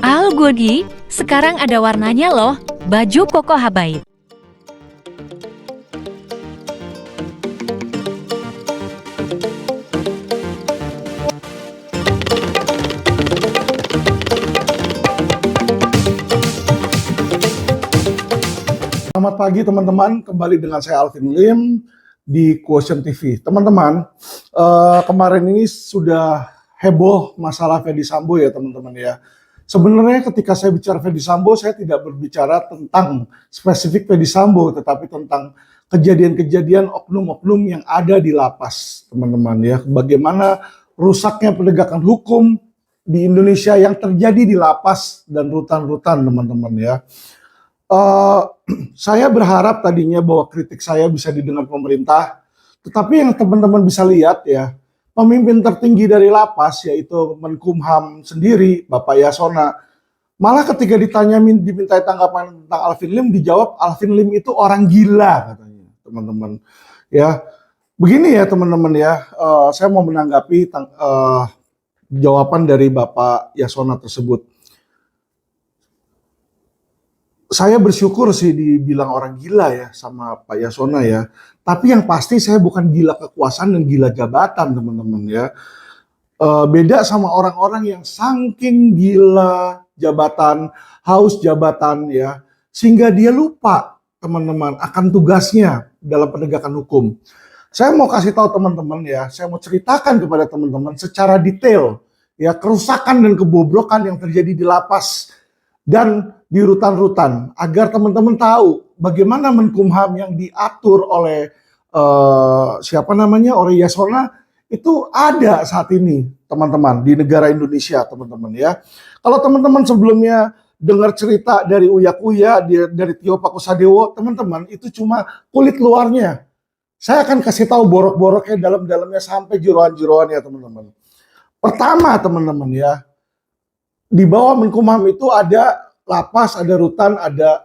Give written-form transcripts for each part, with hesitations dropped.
Al Godi, sekarang ada warnanya loh, baju koko habaib. Selamat pagi teman-teman, kembali dengan saya Alvin Lim di Quotient TV. Teman-teman, kemarin ini sudah heboh masalah Ferdy Sambo ya teman-teman ya. Sebenarnya ketika saya bicara Ferdy Sambo, saya tidak berbicara tentang spesifik Ferdy Sambo, tetapi tentang kejadian-kejadian oknum-oknum yang ada di lapas teman-teman ya. Bagaimana rusaknya penegakan hukum di Indonesia yang terjadi di lapas dan rutan-rutan teman-teman ya. Saya berharap tadinya bahwa kritik saya bisa didengar pemerintah, tetapi yang teman-teman bisa lihat ya, pemimpin tertinggi dari lapas yaitu Menkumham sendiri, Bapak Yasona, malah ketika dimintai tanggapan tentang Alvin Lim, dijawab Alvin Lim itu orang gila katanya, teman-teman. Ya, begini ya teman-teman ya, saya mau menanggapi jawaban dari Bapak Yasona tersebut. Saya bersyukur sih dibilang orang gila ya sama Pak Yasona ya. Tapi yang pasti saya bukan gila kekuasaan dan gila jabatan teman-teman ya. Beda sama orang-orang yang saking gila jabatan, haus jabatan ya. Sehingga dia lupa teman-teman akan tugasnya dalam penegakan hukum. Saya mau kasih tahu teman-teman ya, saya mau ceritakan kepada teman-teman secara detail ya kerusakan dan kebobrokan yang terjadi di lapas dan di rutan-rutan agar teman-teman tahu bagaimana Menkumham yang diatur oleh oleh Yasona itu ada saat ini teman-teman di negara Indonesia teman-teman ya. Kalau teman-teman sebelumnya dengar cerita dari Uya-Kuya dari Tio Pakusadewo, teman-teman itu cuma kulit luarnya. Saya akan kasih tahu borok-boroknya dalam-dalamnya sampai jeroan-jeroannya teman-teman. Pertama teman-teman ya, di bawah Menkumham itu ada lapas, ada rutan, ada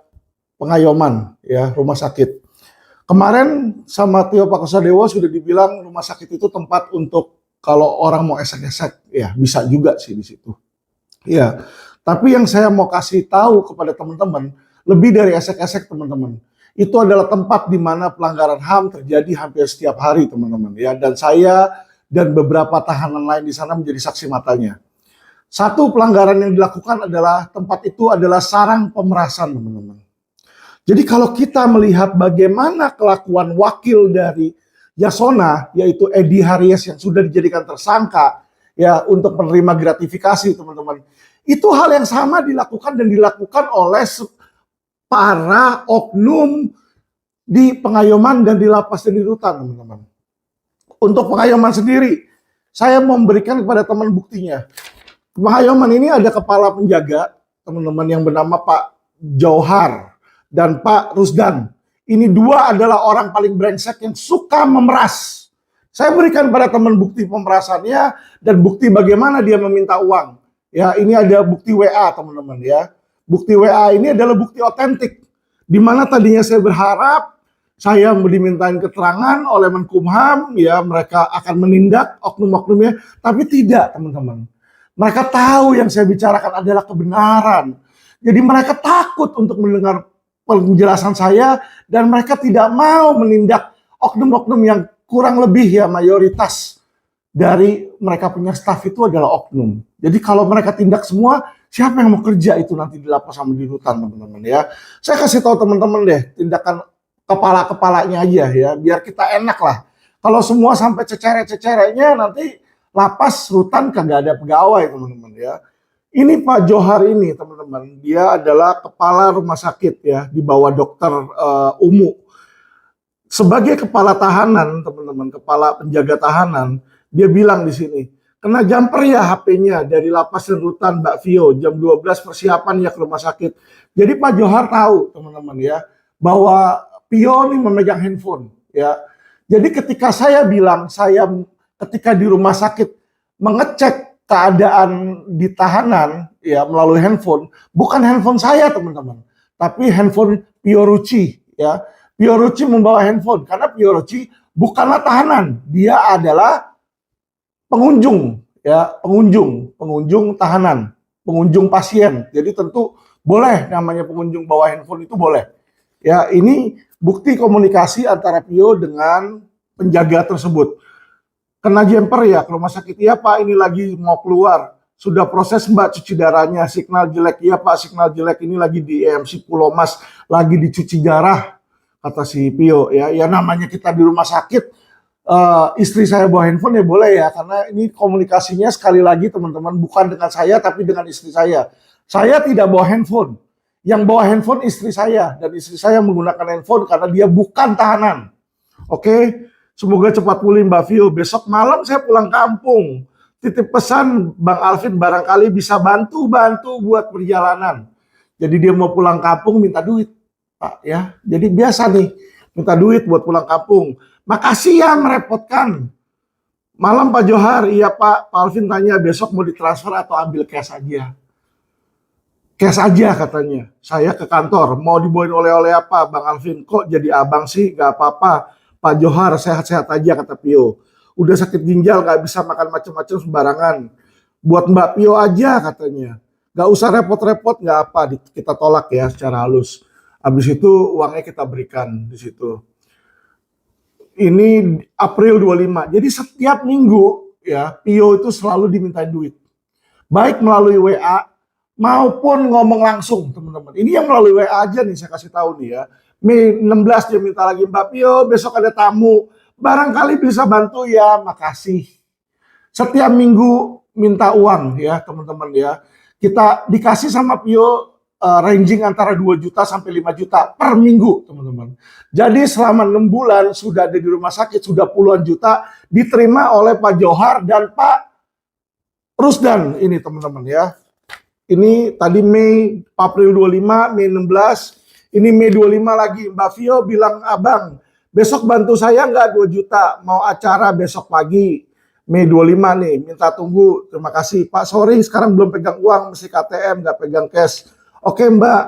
pengayoman, ya rumah sakit. Kemarin sama Tio Pakusadewo sudah dibilang rumah sakit itu tempat untuk kalau orang mau esek-esek, ya bisa juga sih di situ. Ya, tapi yang saya mau kasih tahu kepada teman-teman, lebih dari esek-esek teman-teman, itu adalah tempat di mana pelanggaran HAM terjadi hampir setiap hari teman-teman. Ya, dan saya dan beberapa tahanan lain di sana menjadi saksi matanya. Satu pelanggaran yang dilakukan adalah tempat itu adalah sarang pemerasan teman-teman. Jadi kalau kita melihat bagaimana kelakuan wakil dari Yasona yaitu Edi Haries yang sudah dijadikan tersangka ya untuk menerima gratifikasi teman-teman. Itu hal yang sama dilakukan oleh para oknum di pengayoman dan di lapas dan di rutan teman-teman. Untuk pengayoman sendiri saya memberikan kepada teman buktinya. Pengayoman ini ada kepala penjaga, teman-teman yang bernama Pak Jauhar dan Pak Rusdan. Ini dua adalah orang paling brengsek yang suka memeras. Saya berikan pada teman bukti pemerasannya dan bukti bagaimana dia meminta uang. Ya, ini ada bukti WA, teman-teman ya. Bukti WA ini adalah bukti otentik. Di mana tadinya saya berharap saya dimintain keterangan oleh Menkumham, ya mereka akan menindak oknum-oknumnya, tapi tidak, teman-teman. Mereka tahu yang saya bicarakan adalah kebenaran. Jadi mereka takut untuk mendengar penjelasan saya dan mereka tidak mau menindak oknum-oknum yang kurang lebih ya mayoritas dari mereka punya staf itu adalah oknum. Jadi kalau mereka tindak semua, siapa yang mau kerja itu nanti di lapas sama di rutan teman-teman ya. Saya kasih tahu teman-teman deh tindakan kepala-kepalanya aja ya biar kita enak lah. Kalau semua sampai cecere-cecerenya nanti lapas rutan kagak ada pegawai teman-teman ya. Ini Pak Johar ini teman-teman, dia adalah kepala rumah sakit ya di bawah dokter Umu. Sebagai kepala tahanan teman-teman, kepala penjaga tahanan, dia bilang di sini, kena jumper ya HP-nya dari lapas dan rutan Mbak Vio, jam 12 persiapan ya ke rumah sakit. Jadi Pak Johar tahu teman-teman ya, bahwa Vio ini memegang handphone ya. Jadi ketika saya bilang, ketika di rumah sakit mengecek keadaan di tahanan ya melalui handphone, bukan handphone saya teman-teman, tapi handphone Fiorucci ya. Fiorucci membawa handphone karena Fiorucci bukanlah tahanan, dia adalah pengunjung ya, pengunjung tahanan pengunjung pasien. Jadi tentu boleh namanya pengunjung bawa handphone itu boleh. Ya, ini bukti komunikasi antara Pio dengan penjaga tersebut. Kena jumper ya ke rumah sakit. Iya Pak, ini lagi mau keluar. Sudah proses Mbak cuci darahnya, signal jelek. Iya Pak, signal jelek ini lagi di EMC Pulau Mas, lagi dicuci darah, kata si Pio. Ya namanya kita di rumah sakit, istri saya bawa handphone ya boleh ya, karena ini komunikasinya sekali lagi teman-teman bukan dengan saya tapi dengan istri saya. Saya tidak bawa handphone. Yang bawa handphone istri saya, dan istri saya menggunakan handphone karena dia bukan tahanan. Oke, semoga cepat pulih Mbak Vio. Besok malam saya pulang kampung. Titip pesan Bang Alvin barangkali bisa bantu buat perjalanan. Jadi dia mau pulang kampung minta duit, Pak ya. Jadi biasa nih, minta duit buat pulang kampung. Makasih ya merepotkan. Malam Pak Johar, iya Pak Alvin tanya besok mau ditransfer atau ambil cash aja. Cash aja katanya. Saya ke kantor, mau dibawain oleh-oleh apa Bang Alvin? Kok jadi abang sih? Gak apa-apa. Pak Johar sehat-sehat aja kata Pio. Udah sakit ginjal gak bisa makan macam-macam sembarangan. Buat Mbak Pio aja katanya. Gak usah repot-repot, gak apa, kita tolak ya secara halus. Habis itu uangnya kita berikan di situ. Ini April 25. Jadi setiap minggu ya Pio itu selalu dimintain duit. Baik melalui WA maupun ngomong langsung teman-teman. Ini yang melalui WA aja nih saya kasih tahu nih ya. Mei 16 dia minta lagi Mbak Pio besok ada tamu. Barangkali bisa bantu ya, makasih. Setiap minggu minta uang ya teman-teman ya. Kita dikasih sama Pio ranging antara 2 juta sampai 5 juta per minggu teman-teman. Jadi selama 6 bulan sudah ada di rumah sakit, sudah puluhan juta diterima oleh Pak Johar dan Pak Rusdan ini teman-teman ya. Ini tadi Mei, April 25, Mei 16, ini Mei 25 lagi. Mbak Vio bilang abang, besok bantu saya nggak 2 juta, mau acara besok pagi, Mei 25 nih, minta tunggu, terima kasih. Pak, sorry sekarang belum pegang uang, mesti KTM, nggak pegang cash. Oke Mbak,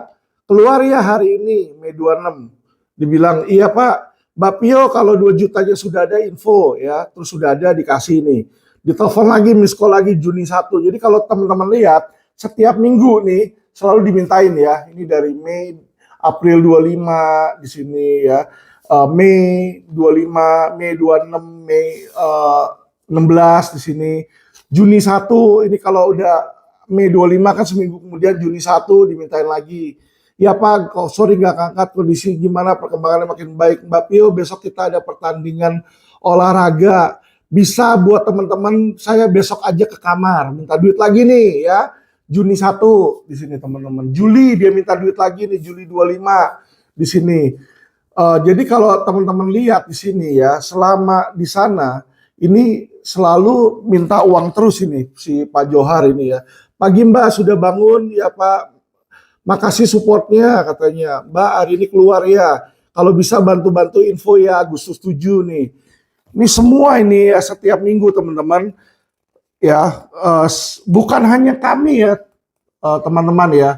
keluar ya hari ini, Mei 26. Dibilang, iya Pak, Mbak Pio kalau 2 jutanya sudah ada info ya, terus sudah ada dikasih nih. Ditelepon lagi, miss call lagi Juni 1. Jadi kalau teman-teman lihat, setiap minggu nih selalu dimintain ya, ini dari Mei, April 25 di sini ya. Mei 25, Mei 26, Mei 16 di sini. Juni 1 ini kalau udah Mei 25 kan seminggu kemudian Juni 1 dimintain lagi. Ya Pak, kok sorry nggak angkat, kondisi gimana, perkembangannya makin baik. Mbak Pio besok kita ada pertandingan olahraga. Bisa buat teman-teman saya besok aja ke kamar, minta duit lagi nih ya. Juni 1 di sini teman-teman. Juli dia minta duit lagi nih, Juli 25 di sini. Jadi kalau teman-teman lihat di sini ya, selama di sana ini selalu minta uang terus ini si Pak Johar ini ya. Pagi Mbak sudah bangun ya Pak, makasih supportnya katanya. Mbak hari ini keluar ya, kalau bisa bantu-bantu info ya Agustus 7 nih. Ini semua ini ya setiap minggu teman-teman ya, bukan hanya kami ya teman-teman ya.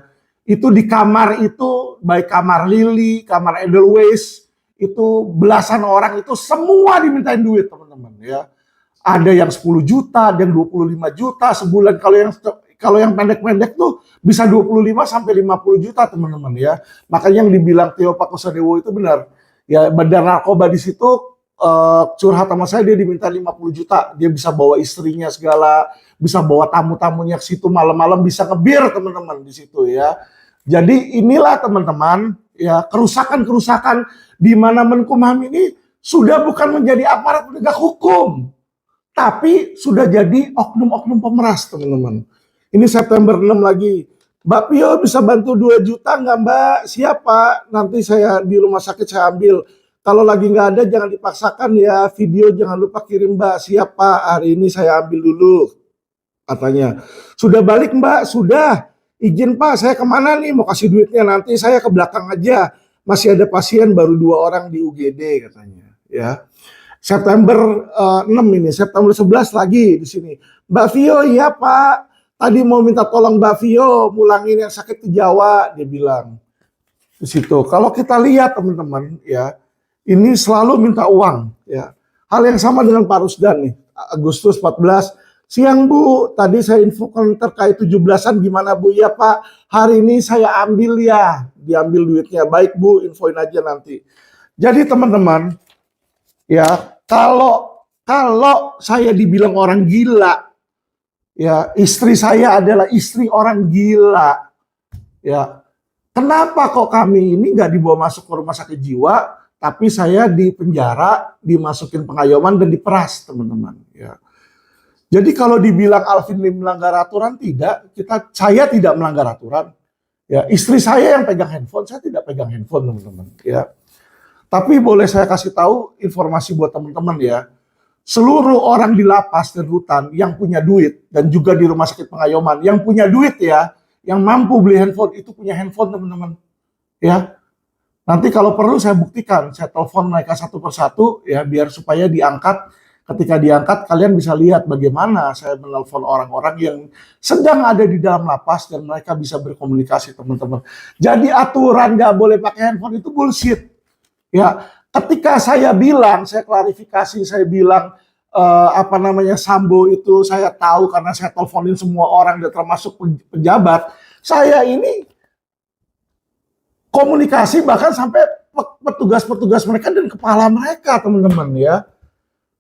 Itu di kamar itu, baik kamar Lily, kamar Edelweiss, itu belasan orang itu semua dimintain duit teman-teman ya. Ada yang 10 juta, ada yang 25 juta sebulan. Kalau yang pendek-pendek tuh bisa 25 sampai 50 juta teman-teman ya. Makanya yang dibilang Tio Pakusadewo itu benar. Ya bandar narkoba di situ curhat sama saya, dia diminta 50 juta. Dia bisa bawa istrinya segala, bisa bawa tamu-tamunya ke situ malam-malam, bisa ngebir teman-teman di situ ya. Jadi inilah teman-teman ya, kerusakan-kerusakan di mana Menkumham ini sudah bukan menjadi aparat penegak hukum, tapi sudah jadi oknum-oknum pemeras teman-teman. Ini September 6 lagi. Mbak Pio bisa bantu 2 juta nggak Mbak? Siapa? Nanti saya di rumah sakit saya ambil. Kalau lagi nggak ada jangan dipaksakan ya. Video jangan lupa kirim Mbak. Siapa? Hari ini saya ambil dulu. Katanya. Sudah balik Mbak? Sudah. Izin Pak, saya kemana nih? Mau kasih duitnya nanti saya ke belakang aja. Masih ada pasien baru 2 orang di UGD katanya. Ya. September 6 ini. September 11 lagi di sini. Mbak Vio, iya Pak. Tadi mau minta tolong Mbak Vio mulangin yang sakit di Jawa, dia bilang. Di situ. Kalau kita lihat teman-teman ya, ini selalu minta uang ya. Hal yang sama dengan Pak Rusdan nih. Agustus 14 Siang Bu, tadi saya infokan terkait 17-an gimana Bu? Ya Pak, hari ini saya ambil ya, diambil duitnya. Baik Bu, infoin aja nanti. Jadi teman-teman, ya kalau kalau saya dibilang orang gila, ya istri saya adalah istri orang gila, ya kenapa kok kami ini nggak dibawa masuk ke rumah sakit jiwa, tapi saya di penjara, dimasukin pengayoman dan diperas teman-teman. Ya. Jadi kalau dibilang Alvin Lim melanggar aturan, tidak, saya tidak melanggar aturan. Ya, istri saya yang pegang handphone, saya tidak pegang handphone teman-teman. Ya. Tapi boleh saya kasih tahu informasi buat teman-teman ya. Seluruh orang di lapas dan rutan yang punya duit dan juga di rumah sakit pengayoman yang punya duit ya, yang mampu beli handphone itu punya handphone teman-teman. Ya. Nanti kalau perlu saya buktikan, saya telepon mereka satu persatu ya biar supaya diangkat. Ketika diangkat kalian bisa lihat bagaimana saya menelpon orang-orang yang sedang ada di dalam lapas dan mereka bisa berkomunikasi teman-teman. Jadi aturan nggak boleh pakai handphone itu bullshit. Ya, ketika saya bilang, saya klarifikasi, saya bilang Sambo itu saya tahu karena saya teleponin semua orang dan termasuk pejabat. Saya ini komunikasi bahkan sampai petugas-petugas mereka dan kepala mereka teman-teman ya.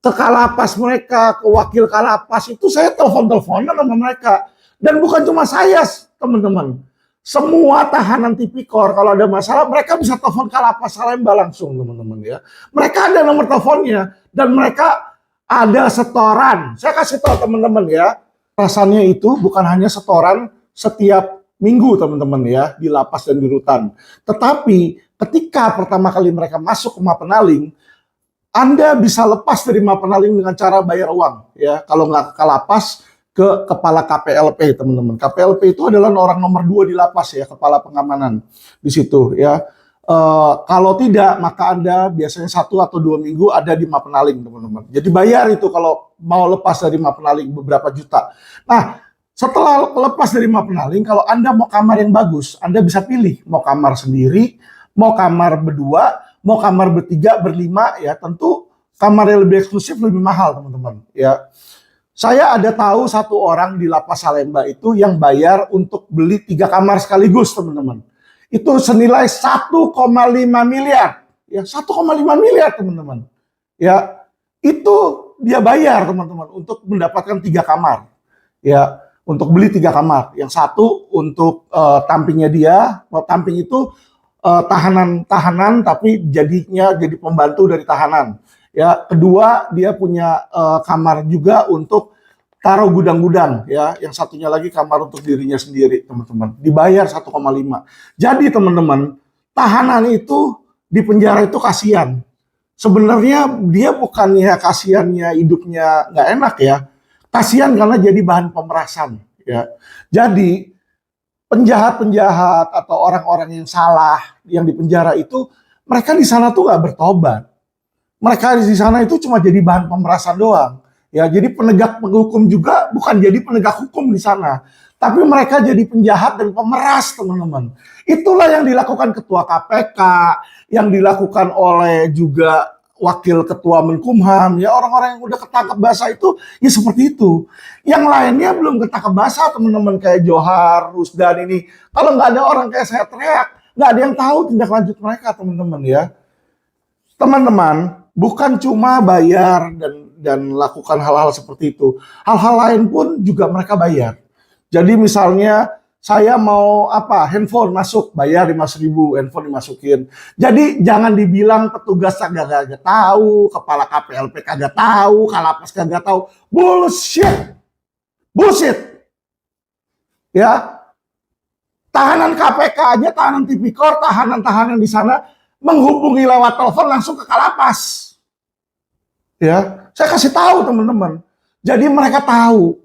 Ke kalapas mereka, ke wakil kalapas itu saya telepon-teleponan sama mereka. Dan bukan cuma saya teman-teman. Semua tahanan tipikor kalau ada masalah mereka bisa telepon kalapas Salemba langsung teman-teman ya. Mereka ada nomor teleponnya dan mereka ada setoran. Saya kasih tahu teman-teman ya. Rasanya itu bukan hanya setoran setiap minggu teman-teman ya di lapas dan di rutan. Tetapi ketika pertama kali mereka masuk ke Mapenaling, Anda bisa lepas dari Mapenaling dengan cara bayar uang ya. Kalau nggak ke lapas, ke kepala KPLP teman-teman. KPLP itu adalah orang nomor 2 di lapas ya, kepala pengamanan di situ ya. Kalau tidak maka Anda biasanya 1 atau 2 minggu ada di Mapenaling teman-teman. Jadi bayar itu kalau mau lepas dari Mapenaling beberapa juta. Nah setelah lepas dari Mapenaling, kalau Anda mau kamar yang bagus, Anda bisa pilih mau kamar sendiri, mau kamar berdua, mau kamar bertiga, berlima, ya tentu kamar yang lebih eksklusif lebih mahal teman-teman. Ya, saya ada tahu satu orang di Lapas Salemba itu yang bayar untuk beli 3 kamar sekaligus teman-teman. Itu senilai 1,5 miliar, ya 1,5 miliar teman-teman. Ya, itu dia bayar teman-teman untuk mendapatkan 3 kamar. Ya, untuk beli 3 kamar. Yang satu untuk tampingnya dia, tamping itu tahanan tapi jadinya jadi pembantu dari tahanan. Ya, kedua dia punya kamar juga untuk taruh gudang-gudang ya. Yang satunya lagi kamar untuk dirinya sendiri, teman-teman. Dibayar 1,5. Jadi teman-teman, tahanan itu di penjara itu kasihan. Sebenarnya dia bukannya kasihannya hidupnya nggak enak ya. Kasihan karena jadi bahan pemerasan ya. Jadi penjahat-penjahat atau orang-orang yang salah yang di penjara itu mereka di sana tuh nggak bertobat. Mereka di sana itu cuma jadi bahan pemerasan doang. Ya, jadi penegak hukum juga bukan jadi penegak hukum di sana, tapi mereka jadi penjahat dan pemeras, teman-teman. Itulah yang dilakukan Ketua KPK, yang dilakukan oleh juga Wakil Ketua Menkumham, ya orang-orang yang udah ketangkep basah itu ya seperti itu. Yang lainnya belum ketangkep basah teman-teman kayak Johar, Rusdan ini. Kalau nggak ada orang kayak saya teriak, nggak ada yang tahu tindak lanjut mereka teman-teman ya. Teman-teman, bukan cuma bayar dan lakukan hal-hal seperti itu. Hal-hal lain pun juga mereka bayar. Jadi misalnya saya mau handphone masuk, bayar 5.000, handphone dimasukin. Jadi jangan dibilang petugas kagak tahu, kepala KPLP kagak tahu, kalapas kagak tahu. Bullshit. Bullshit. Ya. Tahanan KPK aja, tahanan tipikor, tahanan-tahanan di sana menghubungi lewat telepon langsung ke kalapas. Ya, saya kasih tahu teman-teman. Jadi mereka tahu.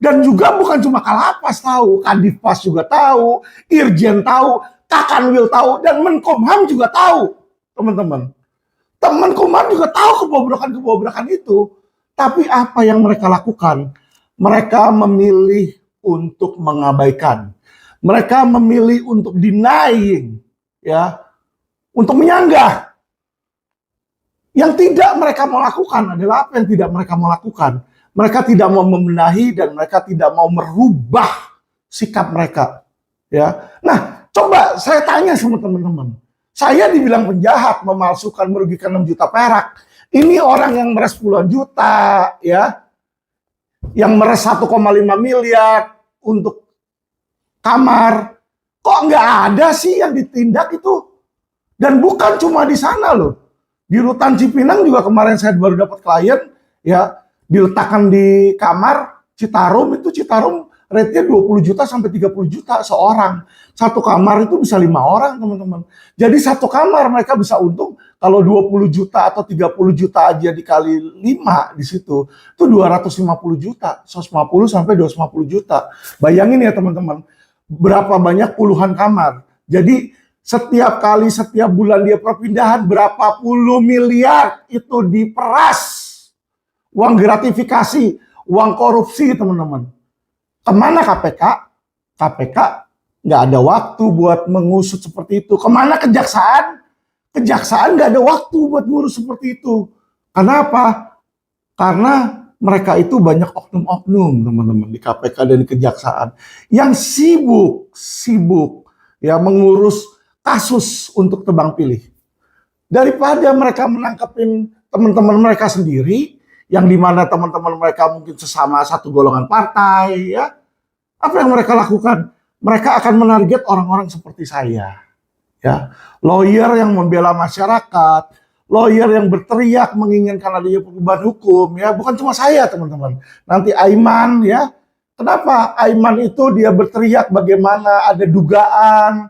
Dan juga bukan cuma kalapas tahu, Kadifpas juga tahu, Irjen tahu, Kakanwil tahu, dan Menkumham juga tahu, teman-teman. Menkumham juga tahu kebobrokan-kebobrokan itu. Tapi apa yang mereka lakukan? Mereka memilih untuk mengabaikan. Mereka memilih untuk denying, ya, untuk menyanggah. Yang tidak mereka mau lakukan adalah apa yang tidak mereka mau lakukan? Mereka tidak mau membenahi dan mereka tidak mau merubah sikap mereka. Ya, nah coba saya tanya sama teman-teman. Saya dibilang penjahat, memalsukan, merugikan 6 juta perak. Ini orang yang meres puluhan juta, ya, yang meres 1,5 miliar untuk kamar. Kok nggak ada sih yang ditindak itu? Dan bukan cuma di sana loh. Di Rutan Cipinang juga kemarin saya baru dapat klien, ya, diletakkan di kamar Citarum, itu Citarum rate-nya 20 juta sampai 30 juta seorang. Satu kamar itu bisa 5 orang, teman-teman. Jadi satu kamar mereka bisa untung kalau 20 juta atau 30 juta aja dikali 5 di situ, itu 250 juta, 150 sampai 250 juta. Bayangin ya teman-teman, berapa banyak puluhan kamar. Jadi setiap kali, setiap bulan dia perpindahan, berapa puluh miliar itu diperas. Uang gratifikasi, uang korupsi, teman-teman. Kemana KPK? KPK nggak ada waktu buat mengusut seperti itu. Kemana kejaksaan? Kejaksaan nggak ada waktu buat ngurus seperti itu. Kenapa? Karena mereka itu banyak oknum-oknum, teman-teman, di KPK dan di kejaksaan yang sibuk ya mengurus kasus untuk tebang pilih. Daripada mereka menangkapin teman-teman mereka sendiri, yang dimana teman-teman mereka mungkin sesama satu golongan partai, ya, apa yang mereka lakukan? Mereka akan menarget orang-orang seperti saya, ya, lawyer yang membela masyarakat, lawyer yang berteriak menginginkan adanya perubahan hukum, ya, bukan cuma saya, teman-teman. Nanti Aiman, ya, kenapa Aiman itu dia berteriak bagaimana ada dugaan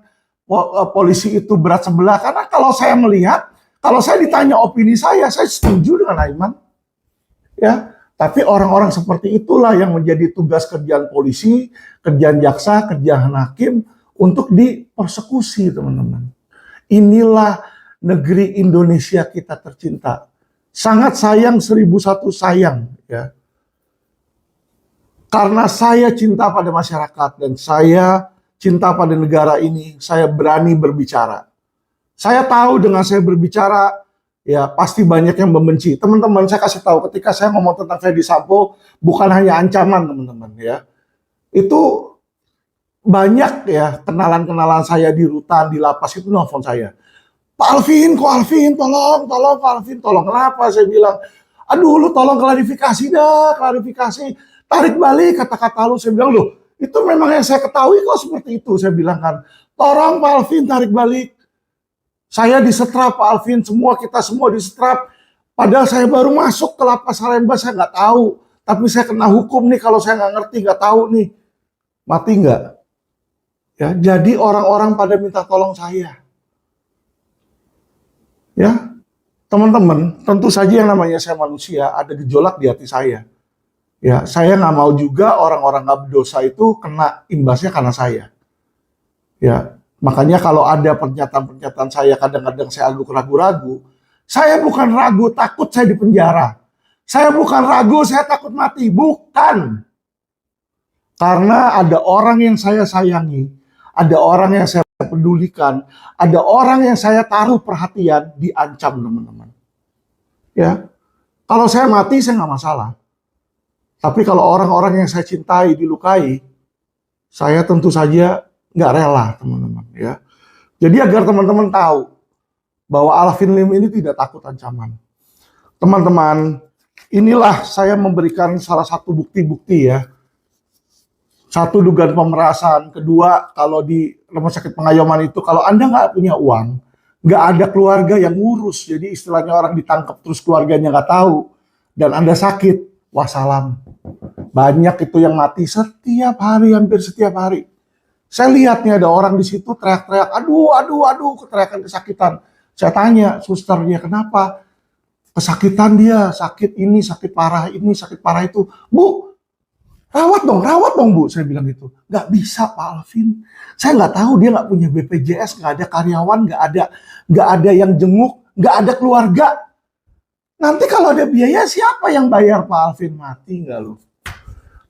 polisi itu berat sebelah? Karena kalau saya melihat, kalau saya ditanya opini saya setuju dengan Aiman. Ya, tapi orang-orang seperti itulah yang menjadi tugas kerjaan polisi, kerjaan jaksa, kerjaan hakim untuk dipersekusi, teman-teman. Inilah negeri Indonesia kita tercinta. Sangat sayang 1001 sayang, ya. Karena saya cinta pada masyarakat dan saya cinta pada negara ini, saya berani berbicara. Saya tahu dengan saya berbicara, ya pasti banyak yang membenci. Teman-teman, saya kasih tahu ketika saya ngomong tentang Ferdy Sambo bukan hanya ancaman, teman-teman, ya. Itu banyak ya kenalan-kenalan saya di rutan, di lapas itu nelfon saya. Pak Alvin, kok Alvin, tolong Pak Alvin, tolong. Kenapa? Saya bilang, aduh lu tolong klarifikasi dah, klarifikasi. Tarik balik kata-kata lu. Saya bilang, loh itu memang yang saya ketahui kok seperti itu. Saya bilang kan, tolong Pak Alvin tarik balik. Saya disetrap Pak Alvin, kita semua disetrap. Padahal saya baru masuk ke lapas Salemba, saya nggak tahu. Tapi saya kena hukum nih kalau saya nggak ngerti, nggak tahu nih. Mati nggak? Ya, jadi orang-orang pada minta tolong saya. Ya, teman-teman, tentu saja yang namanya saya manusia, ada gejolak di hati saya. Ya, saya nggak mau juga orang-orang nggak berdosa itu kena imbasnya karena saya. Ya, makanya kalau ada pernyataan-pernyataan saya kadang-kadang saya agak ragu-ragu. Saya bukan ragu takut saya di penjara. Saya bukan ragu saya takut mati. Bukan. Karena ada orang yang saya sayangi. Ada orang yang saya pedulikan. Ada orang yang saya taruh perhatian diancam, teman-teman. Ya, kalau saya mati saya nggak masalah. Tapi kalau orang-orang yang saya cintai dilukai, saya tentu saja nggak rela, teman-teman, ya. Jadi agar teman-teman tahu bahwa Alvin Lim ini tidak takut ancaman. Teman-teman, inilah saya memberikan salah satu bukti-bukti, ya. Satu, dugaan pemerasan. Kedua, kalau di rumah sakit Pengayoman itu, kalau Anda nggak punya uang, nggak ada keluarga yang ngurus. Jadi istilahnya orang ditangkap terus keluarganya nggak tahu, dan Anda sakit, wassalam. Banyak itu yang mati setiap hari, hampir setiap hari. Saya lihat nih ada orang di situ teriak-teriak, aduh, teriakan kesakitan. Saya tanya susternya, kenapa? Kesakitan dia, sakit ini, sakit parah ini, sakit parah itu. Bu, rawat dong Bu, saya bilang gitu. Nggak bisa Pak Alvin, saya nggak tahu, dia nggak punya BPJS, nggak ada karyawan, nggak ada yang jenguk, nggak ada keluarga. Nanti kalau ada biaya siapa yang bayar Pak Alvin? Mati nggak lu?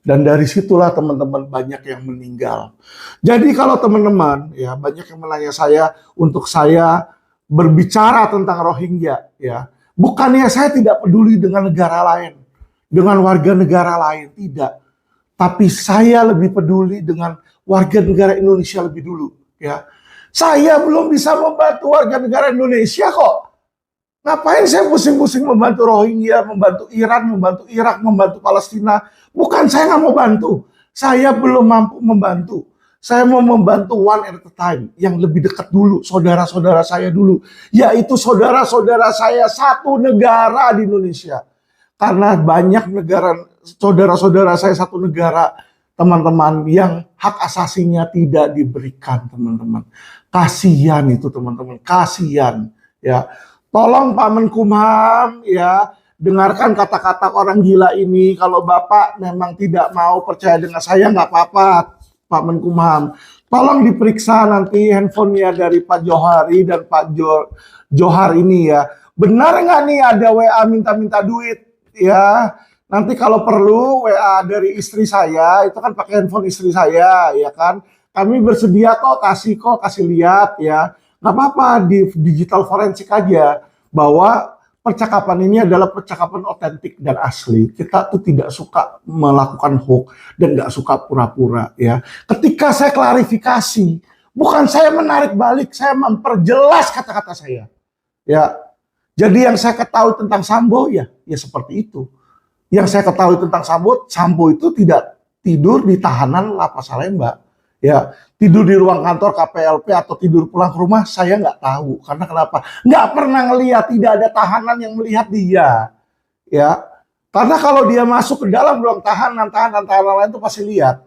Dan dari situlah teman-teman banyak yang meninggal. Jadi kalau teman-teman ya banyak yang menanya saya untuk saya berbicara tentang Rohingya, ya bukannya saya tidak peduli dengan negara lain. dengan warga negara lain, tidak. Tapi saya lebih peduli dengan warga negara Indonesia lebih dulu, ya. Saya belum bisa membantu warga negara Indonesia kok. Ngapain saya pusing-pusing membantu Rohingya, membantu Iran, membantu Irak, membantu Palestina? Bukan saya nggak mau bantu. Saya belum mampu membantu. Saya mau membantu one at a time. Yang lebih dekat dulu, saudara-saudara saya dulu. Yaitu saudara-saudara saya satu negara di Indonesia. Karena banyak negara, saudara-saudara saya satu negara, teman-teman, yang hak asasinya tidak diberikan, teman-teman. Kasihan itu, teman-teman. Kasihan, ya. Tolong Pak Menkumham, ya, dengarkan kata-kata orang gila ini. Kalau Bapak memang tidak mau percaya dengan saya, nggak apa-apa, Pak Menkumham. Tolong diperiksa nanti handphonenya dari Pak Johari dan Pak Johar ini, ya. Benar nggak nih ada WA minta-minta duit, ya? Nanti kalau perlu WA dari istri saya, itu kan pakai handphone istri saya, ya kan? Kami bersedia kok, kasih lihat, ya. Nggak apa-apa, di digital forensik aja, bahwa percakapan ini adalah percakapan otentik dan asli. Kita tuh tidak suka melakukan hoax dan nggak suka pura-pura, ya. Ketika saya klarifikasi, bukan saya menarik balik, saya memperjelas kata-kata saya, ya. Jadi yang saya ketahui tentang Sambo, ya seperti itu. Yang saya ketahui tentang Sambo itu tidak tidur di tahanan Lapas Salemba. Ya, tidur di ruang kantor KPLP atau tidur pulang ke rumah, saya nggak tahu. Karena kenapa? Nggak pernah ngelihat, tidak ada tahanan yang melihat dia. Ya, karena kalau dia masuk ke dalam ruang tahanan lain itu pasti lihat.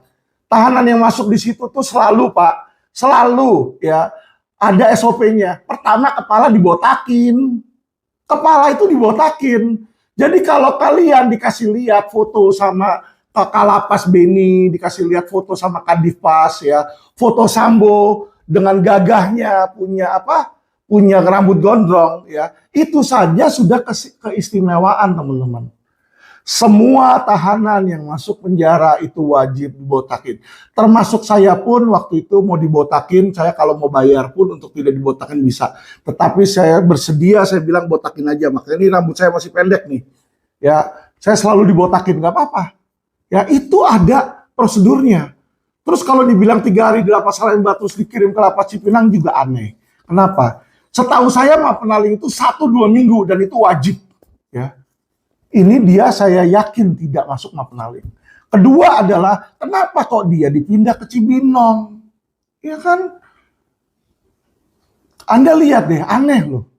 Tahanan yang masuk di situ tuh selalu, Pak, selalu, ya, ada SOP-nya. Pertama, kepala dibotakin. Kepala itu dibotakin. Jadi kalau kalian dikasih lihat foto sama Kalapas Beni, dikasih lihat foto sama Kadifpas, ya, foto Sambo dengan gagahnya punya rambut gondrong, ya, itu saja sudah keistimewaan, teman-teman. Semua tahanan yang masuk penjara itu wajib dibotakin. Termasuk saya pun waktu itu mau dibotakin, saya kalau mau bayar pun untuk tidak dibotakin bisa. Tetapi saya bersedia, saya bilang botakin aja. Makanya ini rambut saya masih pendek nih. Ya, saya selalu dibotakin, nggak apa-apa. Ya, itu ada prosedurnya. Terus kalau dibilang 3 hari di Lapas Salemba terus dikirim ke Lapas Cipinang juga aneh. Kenapa? Setahu saya Mappenaling itu 1-2 minggu dan itu wajib. Ya. Ini dia saya yakin tidak masuk Mappenaling. Kedua adalah kenapa kok dia dipindah ke Cibinong? Ya kan? Anda lihat deh, aneh loh.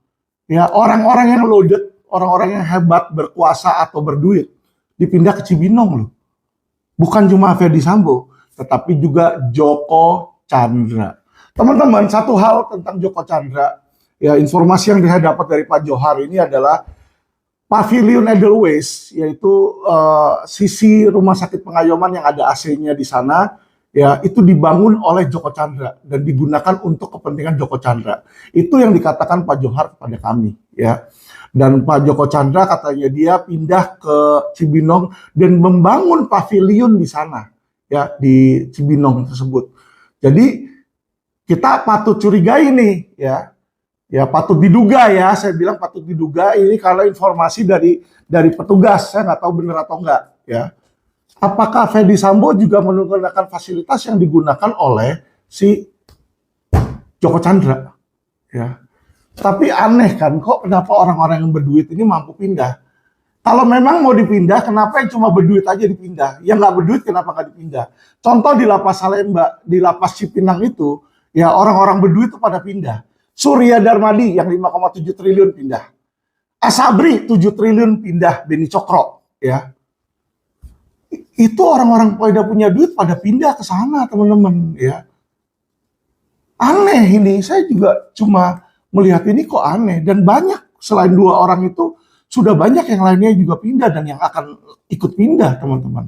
Ya, orang-orang yang loaded, orang-orang yang hebat, berkuasa atau berduit dipindah ke Cibinong loh. Bukan cuma Ferdi Sambo, tetapi juga Joko Chandra. Teman-teman, satu hal tentang Joko Chandra, ya, informasi yang saya dapat dari Pak Johar ini adalah Pavilion Edelweiss, yaitu sisi rumah sakit Pengayoman yang ada AC-nya di sana, ya, itu dibangun oleh Joko Chandra dan digunakan untuk kepentingan Joko Chandra. Itu yang dikatakan Pak Johar kepada kami, ya. Dan Pak Joko Chandra katanya dia pindah ke Cibinong dan membangun pavilion di sana, ya, di Cibinong tersebut. Jadi kita patut curigai nih, ya. Ya, patut diduga, ya, saya bilang patut diduga ini kalau informasi dari petugas, saya nggak tahu benar atau enggak, ya. Apakah Ferdi Sambo juga menggunakan fasilitas yang digunakan oleh si Joko Chandra, ya. Tapi aneh kan, kok kenapa orang-orang yang berduit ini mampu pindah? Kalau memang mau dipindah, kenapa yang cuma berduit aja dipindah? Yang nggak berduit kenapa nggak dipindah? Contoh di Lapas Salemba, di Lapas Cipinang itu, ya, orang-orang berduit itu pada pindah. Surya Darmadi yang 5,7 triliun pindah. Asabri 7 triliun pindah, Beni Cokro, ya. Itu orang-orang pada punya duit pada pindah ke sana, teman-teman, ya. Aneh ini, saya juga cuma melihat ini kok aneh, dan banyak selain 2 orang itu sudah banyak yang lainnya juga pindah dan yang akan ikut pindah, teman-teman.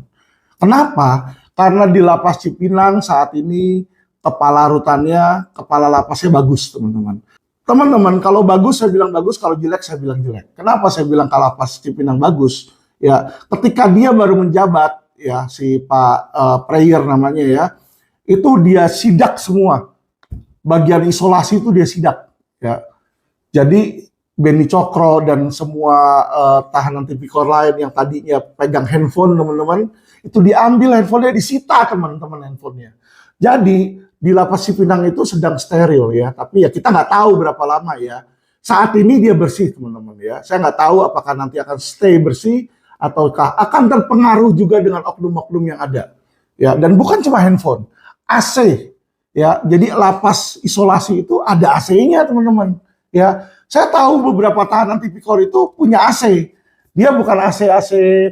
Kenapa? Karena di Lapas Cipinang saat ini kepala rutannya, kepala lapasnya bagus, teman-teman. Teman-teman, kalau bagus saya bilang bagus, kalau jelek saya bilang jelek. Kenapa saya bilang kalau Lapas Cipinang bagus? Ya, ketika dia baru menjabat, ya, si Pak Prayer namanya, ya, itu dia sidak semua. Bagian isolasi itu dia sidak. Ya, jadi Beni Cokro dan semua tahanan tipikor lain yang tadinya pegang handphone teman-teman, itu diambil handphonenya, disita teman-teman handphonenya. Jadi di lapas Cipinang itu sedang steril ya, tapi ya kita nggak tahu berapa lama ya. Saat ini dia bersih teman-teman ya. Saya nggak tahu apakah nanti akan stay bersih ataukah akan terpengaruh juga dengan oknum-oknum yang ada. Ya, dan bukan cuma handphone, AC ya. Jadi lapas isolasi itu ada AC-nya teman-teman ya. Saya tahu beberapa tahanan tipikor itu punya AC. Dia bukan AC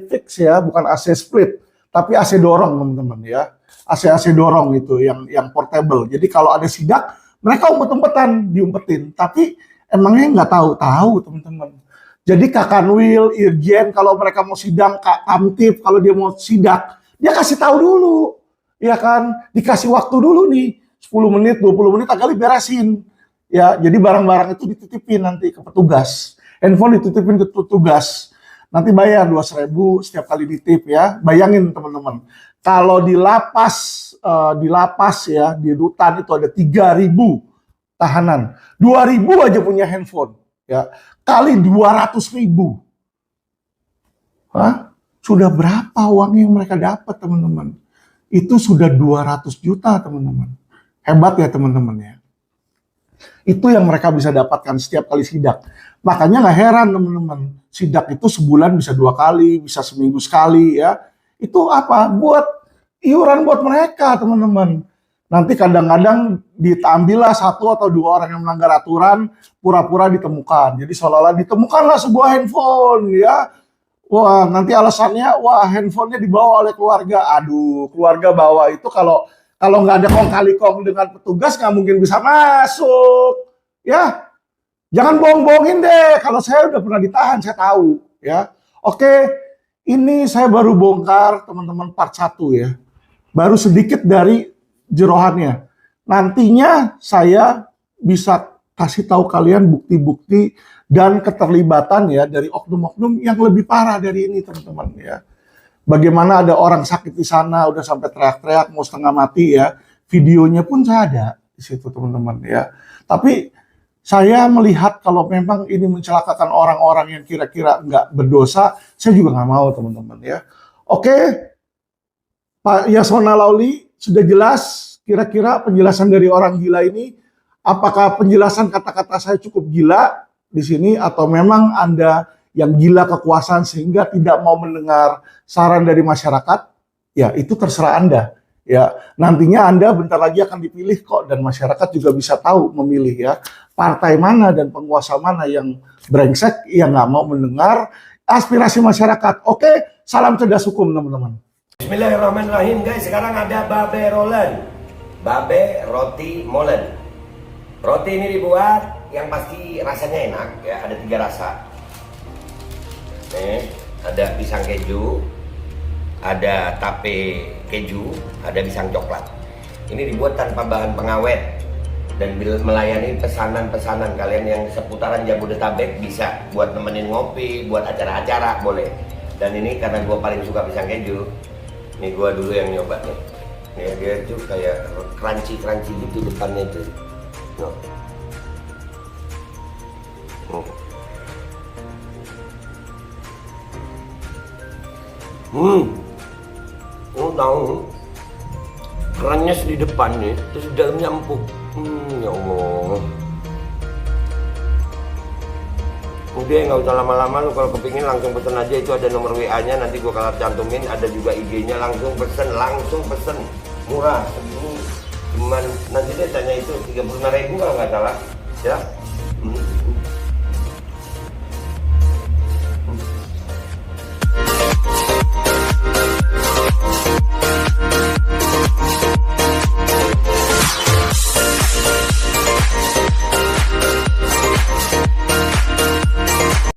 fix ya, bukan AC split, tapi AC dorong teman-teman ya. AC dorong itu yang portable. Jadi kalau ada sidak, mereka umpet-umpetan, diumpetin. Tapi emangnya nggak tahu teman-teman. Jadi Kakanwil, Irjen kalau mereka mau sidang, Kak Kamtip kalau dia mau sidak, dia kasih tahu dulu. Ya kan, dikasih waktu dulu nih, 10 menit, 20 menit agak beresin. Ya, jadi barang-barang itu dititipin nanti ke petugas. Handphone dititipin ke petugas. Nanti bayar 2.000 setiap kali ditip ya. Bayangin teman-teman. Kalau di lapas ya, di rutan itu ada 3.000 tahanan. 2.000 aja punya handphone ya. Kali 200.000. Hah? Sudah berapa uang yang mereka dapat teman-teman? Itu sudah 200 juta teman-teman. Hebat ya teman-teman ya. Itu yang mereka bisa dapatkan setiap kali sidak. Makanya nggak heran teman-teman, sidak itu sebulan bisa 2 kali, bisa seminggu sekali ya. Itu apa? Buat iuran buat mereka teman-teman. Nanti kadang-kadang diambillah 1 atau 2 orang yang melanggar aturan, pura-pura ditemukan. Jadi seolah-olah ditemukanlah sebuah handphone ya. Wah, nanti alasannya, wah handphonenya dibawa oleh keluarga. Aduh, keluarga bawa itu kalau nggak ada kong kali kong dengan petugas nggak mungkin bisa masuk, ya. Jangan bohong-bohongin deh. Kalau saya udah pernah ditahan, saya tahu, ya. Oke, ini saya baru bongkar teman-teman part 1 ya. Baru sedikit dari jerohannya. Nantinya saya bisa kasih tahu kalian bukti-bukti dan keterlibatan ya dari oknum-oknum yang lebih parah dari ini teman-teman ya. Bagaimana ada orang sakit di sana udah sampai teriak-teriak mau setengah mati ya. Videonya pun saya ada di situ teman-teman ya. Tapi saya melihat kalau memang ini mencelakakan orang-orang yang kira-kira nggak berdosa, saya juga nggak mau teman-teman ya. Oke, Pak Yasona Lauli sudah jelas kira-kira penjelasan dari orang gila ini. Apakah penjelasan kata-kata saya cukup gila di sini atau memang Anda yang gila kekuasaan sehingga tidak mau mendengar saran dari masyarakat, ya itu terserah Anda. Ya, nantinya Anda bentar lagi akan dipilih kok dan masyarakat juga bisa tahu memilih ya partai mana dan penguasa mana yang brengsek yang nggak mau mendengar aspirasi masyarakat. Oke, salam cerdas hukum teman-teman. Bismillahirrahmanirrahim guys, sekarang ada babe rolen, babe roti molen. Roti ini dibuat yang pasti rasanya enak ya, ada 3 rasa. Nih, ada pisang keju, ada tape keju, ada pisang coklat. Ini dibuat tanpa bahan pengawet dan melayani pesanan-pesanan kalian yang seputaran Jabodetabek, bisa buat nemenin ngopi, buat acara-acara boleh. Dan ini karena gua paling suka pisang keju, nih gua dulu yang nyoba nih. Nih dia tuh kayak crunchy gitu depannya itu. No. Tahu kerennya di depan nih, terus di dalamnya empuk. Ya Allah. Udah nggak usah lama-lama, lu kalau kepingin langsung pesen aja, itu ada nomor WA-nya, nanti gua kalau cantumin, ada juga IG-nya, langsung pesen, murah. Cuman nanti dia tanya itu 35.000 kalau nggak salah, ya.